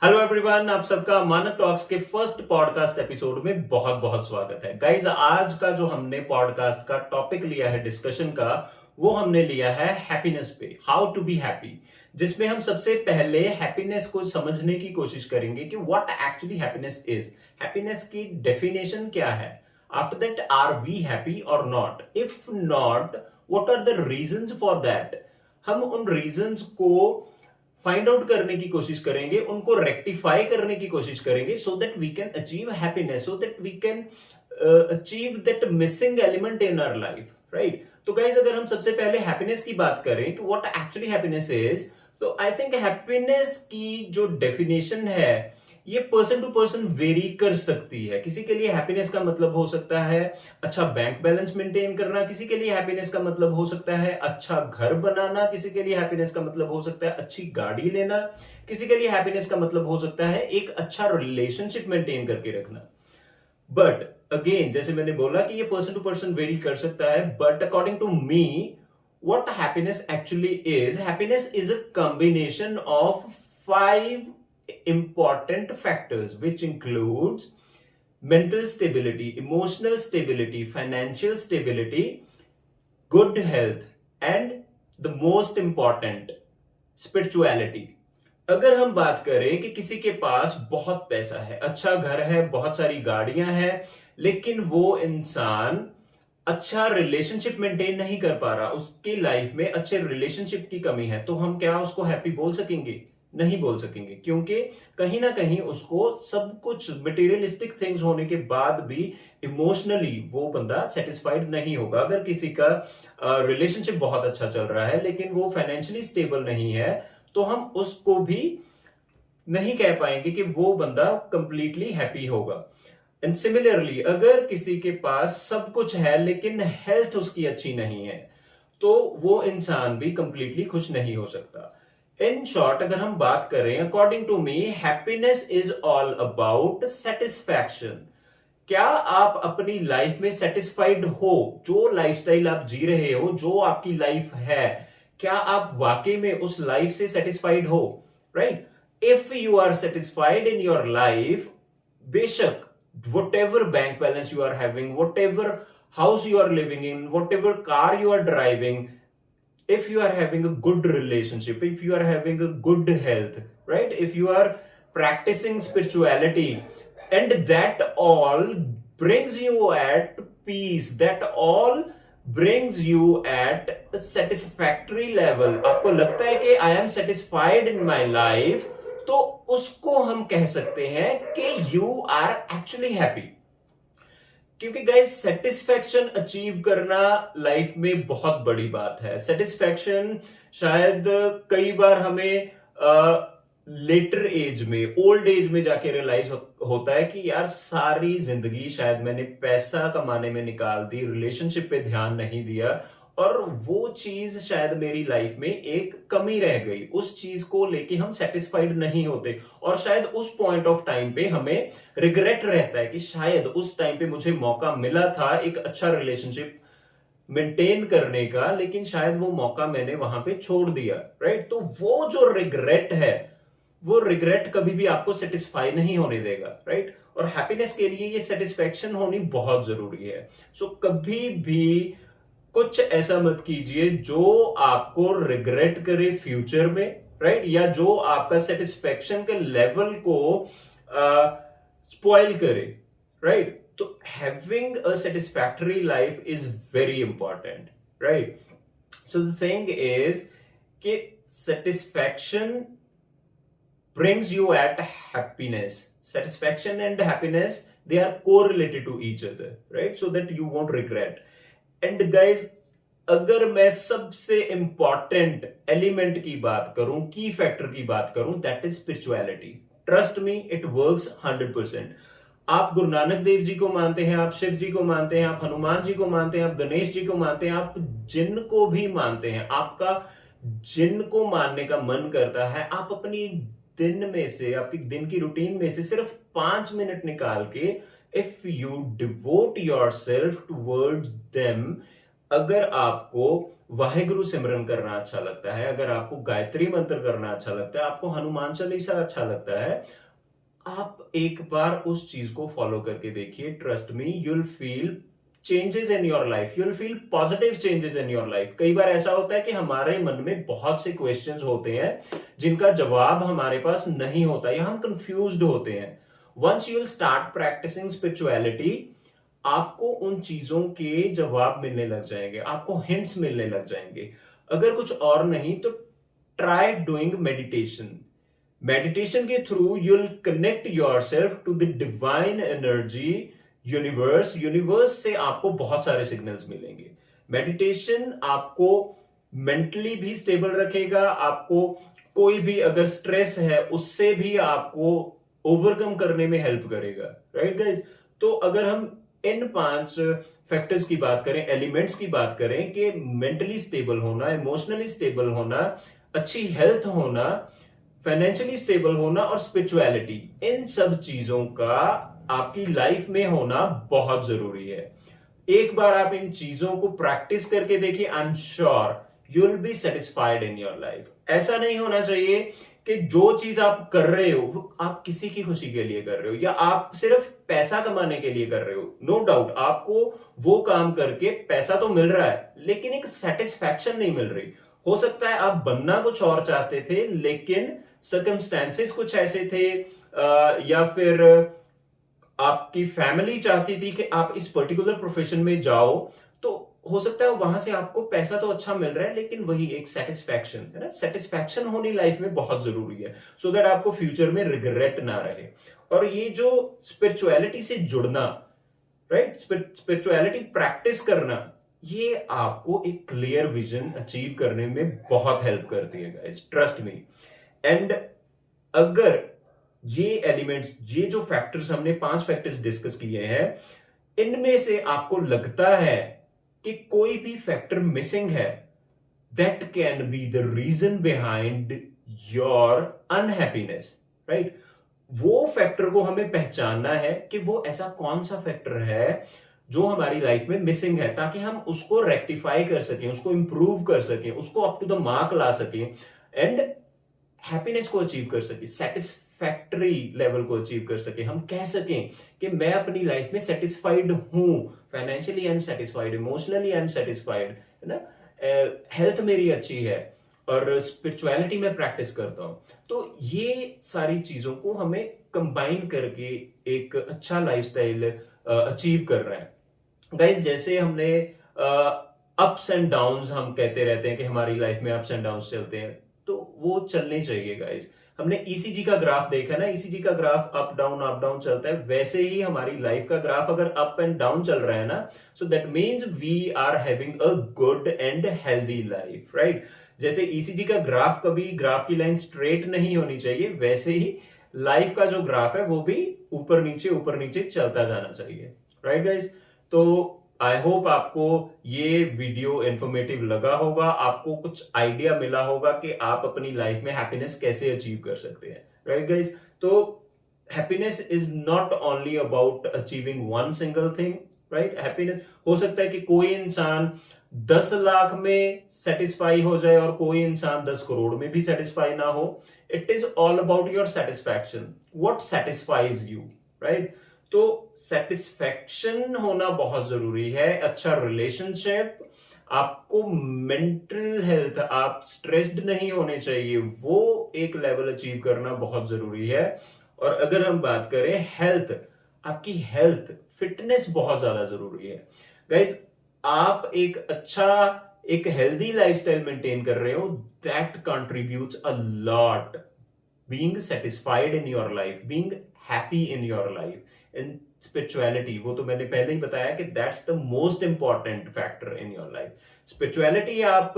Hello everyone, आप सबका मानव talks के फर्स्ट पॉडकास्ट एपिसोड में बहुत बहुत स्वागत है। गाइज, आज का जो हमने पॉडकास्ट का टॉपिक लिया है डिस्कशन का, वो हमने लिया है हैप्पीनेस पे, हाउ टू बी हैप्पी, जिसमें हम सबसे पहले हैप्पीनेस को समझने की कोशिश करेंगे कि what actually happiness is, happiness की डेफिनेशन क्या है। After that, are we happy और not? If not, what are the reasons for that? हम उन रीजंस को फाइंड आउट करने की कोशिश करेंगे, उनको रेक्टिफाई करने की कोशिश करेंगे, so that we can achieve happiness, so that we can achieve that missing element in our life, right? तो गाइज, अगर हम सबसे पहले हैप्पीनेस की बात करें कि व्हाट एक्चुअली हैप्पीनेस इज, तो आई थिंक हैप्पीनेस की जो डेफिनेशन है ये पर्सन टू पर्सन वेरी कर सकती है। किसी के लिए हैप्पीनेस का मतलब हो सकता है अच्छा बैंक बैलेंस मेंटेन करना, किसी के लिए हैप्पीनेस का मतलब हो सकता है अच्छा घर बनाना, किसी के लिए हैप्पीनेस का मतलब हो सकता है अच्छी गाड़ी लेना, किसी के लिए हैप्पीनेस का मतलब हो सकता है एक अच्छा रिलेशनशिप मेंटेन करके रखना। बट अगेन, जैसे मैंने बोला कि ये पर्सन टू पर्सन वेरी कर सकता है, but according to me, what happiness actually is, happiness is a combination of 5 important factors, which includes mental stability, emotional stability, financial stability, good health, and the most important, spirituality. अगर हम बात करें कि किसी के पास बहुत पैसा है, अच्छा घर है, बहुत सारी गाड़ियां हैं, लेकिन वो इंसान अच्छा रिलेशनशिप मेंटेन नहीं कर पा रहा, उसकी लाइफ में अच्छे रिलेशनशिप की कमी है, तो हम क्या उसको हैप्पी बोल सकेंगे? नहीं बोल सकेंगे, क्योंकि कहीं ना कहीं उसको सब कुछ मटेरियलिस्टिक थिंग्स होने के बाद भी इमोशनली वो बंदा सेटिस्फाइड नहीं होगा। अगर किसी का रिलेशनशिप बहुत अच्छा चल रहा है लेकिन वो फाइनेंशियली स्टेबल नहीं है, तो हम उसको भी नहीं कह पाएंगे कि वो बंदा कंप्लीटली हैप्पी होगा। एंड सिमिलरली, अगर किसी के पास सब कुछ है लेकिन हेल्थ उसकी अच्छी नहीं है, तो वो इंसान भी कंप्लीटली खुश नहीं हो सकता। इन शॉर्ट, अगर हम बात करें, according to me, happiness is all about satisfaction. क्या आप अपनी लाइफ में सेटिस्फाइड हो? जो लाइफस्टाइल आप जी रहे हो, जो आपकी लाइफ है, क्या आप वाकई में उस लाइफ से सेटिस्फाइड हो? Right? If you are satisfied in your life, बेशक whatever bank balance you are having, whatever house you are living in, whatever car you are driving, if you are having a good relationship, if you are having a good health, right, if you are practicing spirituality, and that all brings you at peace, that all brings you at a satisfactory level, आपको लगता है कि I am satisfied in my life, तो उसको हम कह सकते हैं कि you are actually happy। क्योंकि गाइस, सेटिस्फैक्शन अचीव करना लाइफ में बहुत बड़ी बात है। सेटिस्फैक्शन शायद कई बार हमें लेटर एज में, ओल्ड एज में जाके रियलाइज होता है कि यार सारी जिंदगी शायद मैंने पैसा कमाने में निकाल दी, रिलेशनशिप पे ध्यान नहीं दिया, और वो चीज शायद मेरी लाइफ में एक कमी रह गई। उस चीज को लेके हम सेटिस्फाइड नहीं होते, और शायद उस पॉइंट ऑफ टाइम पे हमें रिग्रेट रहता है कि शायद उस टाइम पे मुझे मौका मिला था एक अच्छा रिलेशनशिप मेंटेन करने का, लेकिन शायद वो मौका मैंने वहां पे छोड़ दिया। राइट? तो वो जो रिग्रेट है, वो रिग्रेट कभी भी आपको सेटिस्फाई नहीं होने देगा। राइट? और हैप्पीनेस के लिए ये सेटिस्फेक्शन होनी बहुत जरूरी है। सो कभी भी कुछ ऐसा मत कीजिए जो आपको रिग्रेट करे फ्यूचर में, राइट? या जो आपका सेटिस्फेक्शन के लेवल को स्पॉइल करे, राइट? तो having a satisfactory life is very important, right? So the thing is कि satisfaction brings you at happiness. Satisfaction and happiness, they are correlated to each other, right? So that you won't regret. And guys, अगर मैं सबसे important element की बात करूं, की factor की बात करूं, that is spirituality. Trust me, it works 100%। आप गुरु नानक देव जी को मानते हैं, आप शिव जी को मानते हैं, आप हनुमान जी को मानते हैं, आप गणेश जी को मानते हैं, आप जिन को भी मानते हैं, आपका जिन को मानने का मन करता है, आप अपनी दिन में से, आपकी दिन की रूटीन में से सिर्फ 5 मिनट निकाल के, if you devote your self towards them, अगर आपको वाहेगुरु सिमरन करना अच्छा लगता है, अगर आपको गायत्री मंत्र करना अच्छा लगता है, आपको हनुमान चालीसा अच्छा लगता है, आप एक बार उस चीज को फॉलो करके देखिए। Trust me, you'll feel changes in your life, you'll feel positive changes in your life. कई बार ऐसा होता है कि हमारे मन में बहुत से क्वेश्चंस होते हैं जिनका जवाब हमारे पास नहीं होता या हम कंफ्यूज्ड होते हैं। Once you will start practising spirituality, आपको उन चीजों के जवाब मिलने लग जाएंगे, आपको हिंट्स मिलने लग जाएंगे। अगर कुछ और नहीं तो ट्राई डूइंग मेडिटेशन। मेडिटेशन के through you'll connect yourself to the divine energy, universe से आपको बहुत सारे सिग्नल्स मिलेंगे। मेडिटेशन आपको मेंटली भी स्टेबल रखेगा, आपको कोई भी अगर स्ट्रेस है उससे भी आपको ओवरकम करने में हेल्प करेगा। Right guys? तो अगर हम इन 5 फैक्टर्स की बात करें, एलिमेंट्स की बात करें कि मेंटली स्टेबल होना, इमोशनली स्टेबल होना, अच्छी हेल्थ होना, फाइनेंशियली स्टेबल होना और स्पिरिचुअलिटी, इन सब चीजों का आपकी लाइफ में होना बहुत जरूरी है। एक बार आप इन चीजों को प्रैक्टिस करके देखिए, I am sure you will be satisfied in your life. ऐसा नहीं होना चाहिए कि जो चीज आप कर रहे हो वो आप किसी की खुशी के लिए कर रहे हो या आप सिर्फ पैसा कमाने के लिए कर रहे हो। नो डाउट आपको वो काम करके पैसा तो मिल रहा है लेकिन एक सेटिस्फैक्शन नहीं मिल रही। हो सकता है आप बनना कुछ और चाहते थे लेकिन सर्कमस्टेंसेस कुछ ऐसे थे, या फिर आपकी फैमिली चाहती थी कि आप इस पर्टिकुलर प्रोफेशन में जाओ, तो हो सकता है वहां से आपको पैसा तो अच्छा मिल रहा है लेकिन वही एक सेटिस्फैक्शन है ना, सेटिस्फैक्शन होनी लाइफ में बहुत जरूरी है, सो दैट आपको फ्यूचर में रिग्रेट ना रहे। और ये जो स्पिरिचुअलिटी से जुड़ना, राइट, स्पिरिचुअलिटी प्रैक्टिस करना, ये आपको एक क्लियर विजन अचीव करने में बहुत हेल्प करती है गाइस, ट्रस्ट मी। एंड अगर ये एलिमेंट्स, ये जो फैक्टर्स हमने 5 फैक्टर्स डिस्कस किए हैं, इनमें से आपको लगता है कि कोई भी फैक्टर मिसिंग है, that can be the reason behind your unhappiness, right? वो फैक्टर को हमें पहचानना है कि वो ऐसा कौन सा फैक्टर है जो हमारी लाइफ में मिसिंग है, ताकि हम उसको रेक्टिफाई कर सकें, उसको इंप्रूव कर सकें, उसको अप टू द मार्क ला सकें एंड हैप्पीनेस को अचीव कर सके, सेटिस्फैक्टरी लेवल को अचीव कर सके। हम कह सकें कि मैं अपनी लाइफ में सेटिस्फाइड हूं, financially I am satisfied, emotionally I am satisfied, है ना, हेल्थ मेरी अच्छी है और स्पिरिचुअलिटी में प्रैक्टिस करता हूं। तो ये सारी चीजों को हमें कंबाइन करके एक अच्छा लाइफस्टाइल अचीव कर रहे हैं गाइस। जैसे हमने अप्स एंड डाउन्स, हम कहते रहते हैं कि हमारी लाइफ में अप्स एंड डाउन्स चलते हैं, तो वो चलने चाहिए गाइस। हमने ईसीजी का ग्राफ देखा ना, ईसीजी का ग्राफ अप डाउन चलता है, वैसे ही हमारी लाइफ का ग्राफ अगर अप एंड डाउन चल रहा है ना, so that means we are having a good and healthy life, right? जैसे ईसीजी का ग्राफ, कभी ग्राफ की लाइन स्ट्रेट नहीं होनी चाहिए, वैसे ही लाइफ का जो ग्राफ है वो भी ऊपर नीचे चलता जाना चाहिए, राइट गाइस? तो आई होप आपको ये वीडियो इंफॉर्मेटिव लगा होगा, आपको कुछ आइडिया मिला होगा कि आप अपनी लाइफ में हैप्पीनेस कैसे अचीव कर सकते हैं, राइट गाइस? तो happiness is not only about achieving one single thing, right? Happiness, हो सकता है कि कोई इंसान 10 लाख में सेटिस्फाई हो जाए और कोई इंसान 10 करोड़ में भी सेटिस्फाई ना हो। It is all about your satisfaction, what satisfies you, right? तो सेटिस्फैक्शन होना बहुत जरूरी है, अच्छा रिलेशनशिप, आपको मेंटल हेल्थ, आप स्ट्रेस्ड नहीं होने चाहिए, वो एक लेवल अचीव करना बहुत जरूरी है। और अगर हम बात करें हेल्थ, आपकी हेल्थ, फिटनेस बहुत ज्यादा जरूरी है गाइज। आप एक अच्छा, एक हेल्दी लाइफस्टाइल मेंटेन कर रहे हो, that contributes a lot, being satisfied in your life, being happy in your life. In spirituality, वो तो मैंने पहले ही बताया कि that's the most important factor in your life. Spirituality आप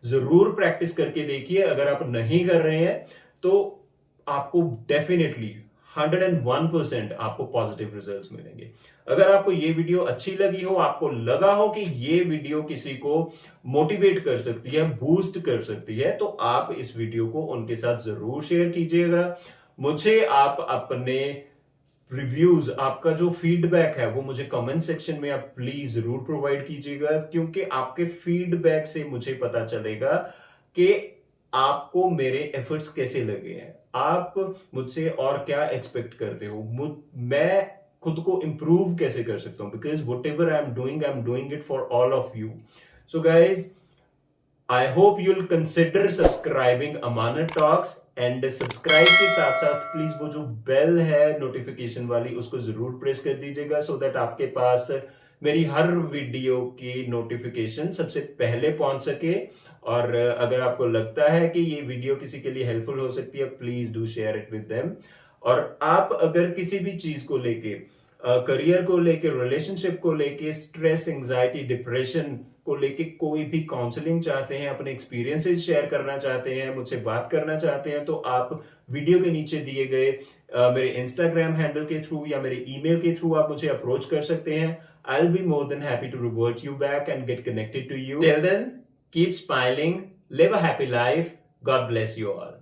जरूर प्रैक्टिस करके देखिए, अगर आप नहीं कर रहे हैं तो आपको डेफिनेटली 101% आपको पॉजिटिव रिजल्ट्स मिलेंगे। अगर आपको ये वीडियो अच्छी लगी हो, आपको लगा हो कि ये वीडियो किसी को मोटिवेट कर सकती है, बूस्ट कर सकती है, तो आप इस वीडियो को उनके साथ जरूर शेयर कीजिएगा। मुझे आप अपने रिव्यूज, आपका जो फीडबैक है वो मुझे कमेंट सेक्शन में आप प्लीज जरूर प्रोवाइड कीजिएगा, क्योंकि आपके फीडबैक से मुझे पता चलेगा कि आपको मेरे एफर्ट्स कैसे लगे हैं, आप मुझसे और क्या एक्सपेक्ट करते हो, मैं खुद को इंप्रूव कैसे कर सकता हूं, because what ever I am doing it for all of you. So guys, I hope you'll consider subscribing Amanat talks, and subscribe के साथ साथ प्लीज वो जो बेल है नोटिफिकेशन वाली उसको जरूर प्रेस कर दीजिएगा, सो दैट आपके पास मेरी हर वीडियो की नोटिफिकेशन सबसे पहले पहुंच सके. और अगर आपको लगता है कि ये वीडियो किसी के लिए हेल्पफुल हो सकती है, please do share it with them. और आप अगर किसी भी चीज को लेके, करियर को लेके, रिलेशनशिप को लेके, स्ट्रेस, एंजाइटी, डिप्रेशन को लेके कोई भी काउंसलिंग चाहते हैं, अपने एक्सपीरियंसेस शेयर करना चाहते हैं, मुझसे बात करना चाहते हैं, तो आप वीडियो के नीचे दिए गए मेरे इंस्टाग्राम हैंडल के थ्रू या मेरे ईमेल के थ्रू आप मुझे अप्रोच कर सकते हैं. I will be more than happy to revert you back and get connected to you. Till then, keep smiling, live a happy life. God bless you all.